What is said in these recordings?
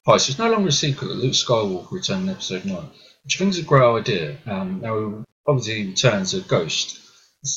Hi, so it's no longer a secret that Luke Skywalker returned in Episode 9, which I think is a great idea. Now, obviously, he returns a ghost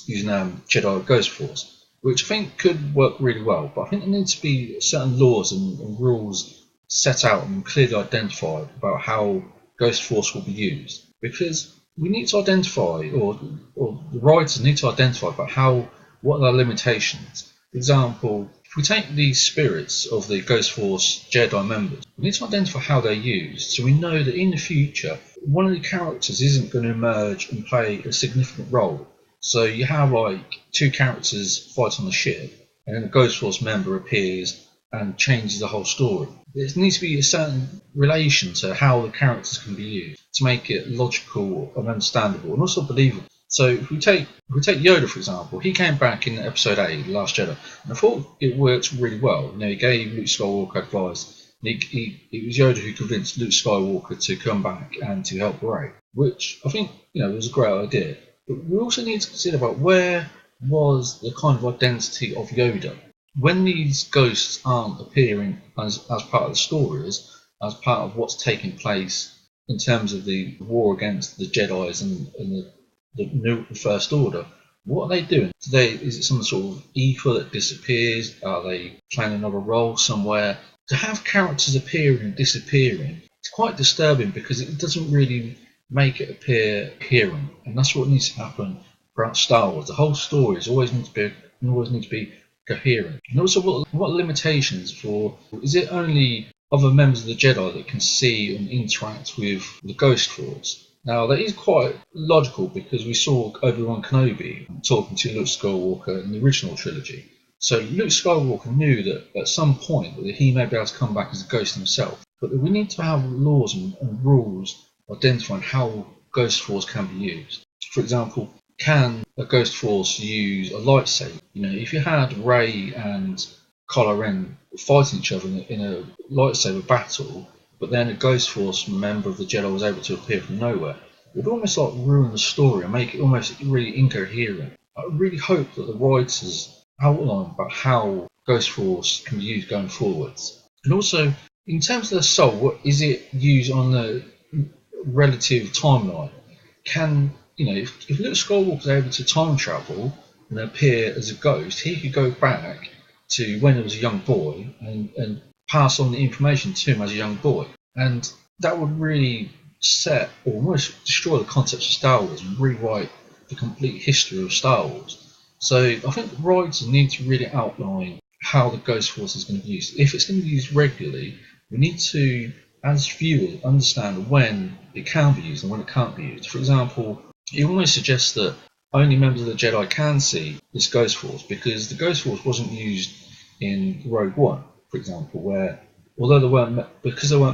using Jedi Ghost Force, which I think could work really well. But I think there needs to be certain laws and rules set out and clearly identified about how Ghost Force will be used, because we need to identify, or the writers need to identify about what are their limitations. For example, if we take the spirits of the Ghost Force Jedi members, we need to identify how they're used, so we know that in the future one of the characters isn't going to emerge and play a significant role. So you have like two characters fight on the ship, and then a Ghost Force member appears and changes the whole story. There needs to be a certain relation to how the characters can be used to make it logical and understandable and also believable. So if we take Yoda, for example, he came back in Episode 8, The Last Jedi, and I thought it worked really well. He gave Luke Skywalker advice. It was Yoda who convinced Luke Skywalker to come back and to help Rey, which I think was a great idea. But we also need to consider about where was the kind of identity of Yoda when these ghosts aren't appearing as part of the stories, as part of what's taking place in terms of the war against the Jedis and the First Order. What are they doing? Is it some sort of ether that disappears? Are they playing another role somewhere? To have characters appearing and disappearing, it's quite disturbing because it doesn't really make it appear coherent, and that's what needs to happen throughout Star Wars. The whole story always needs to be coherent. And also, what limitations for? Is it only other members of the Jedi that can see and interact with the Ghost Force? Now, that is quite logical because we saw Obi-Wan Kenobi talking to Luke Skywalker in the original trilogy. So Luke Skywalker knew that at some point that he may be able to come back as a ghost himself. But we need to have laws and rules identifying how Ghost Force can be used. For example, can a Ghost Force use a lightsaber? If you had Rey and Kylo Ren fighting each other in a lightsaber battle, but then a Ghost Force member of the Jedi was able to appear from nowhere, it would almost ruin the story and make it almost really incoherent. I really hope that the writers outline about how Ghost Force can be used going forwards. And also, in terms of the soul, what is it used on the relative timeline? If Luke Skywalker is able to time travel and appear as a ghost, he could go back to when he was a young boy and pass on the information to him as a young boy, and that would really set or almost destroy the concepts of Star Wars and rewrite the complete history of Star Wars. So I think the writers need to really outline how the Ghost Force is going to be used. If it's going to be used regularly, we need to, as viewers, understand when it can be used and when it can't be used. For example, it almost suggests that only members of the Jedi can see this Ghost Force because the Ghost Force wasn't used in Rogue One, for example, where although they weren't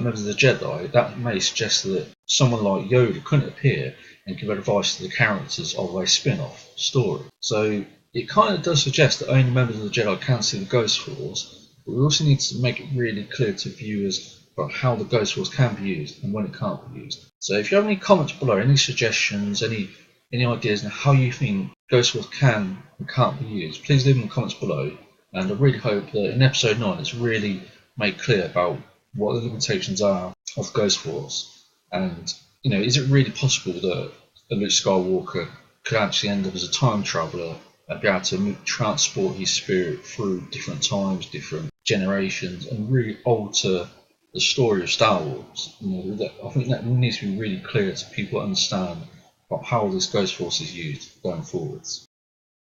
members of the Jedi, that may suggest that someone like Yoda couldn't appear and give advice to the characters of a spin-off story. So it kind of does suggest that only members of the Jedi can see the Ghost Force, but we also need to make it really clear to viewers about how the Ghost Force can be used and when it can't be used. So if you have any comments below, any suggestions, any ideas on how you think Ghost Force can and can't be used, please leave them in the comments below. And I really hope that in Episode 9 it's really made clear about what the limitations are of Ghost Force. And, is it really possible that Luke Skywalker could actually end up as a time traveller and be able to transport his spirit through different times, different generations, and really alter the story of Star Wars? I think that needs to be really clear to people to understand about how this Ghost Force is used going forwards.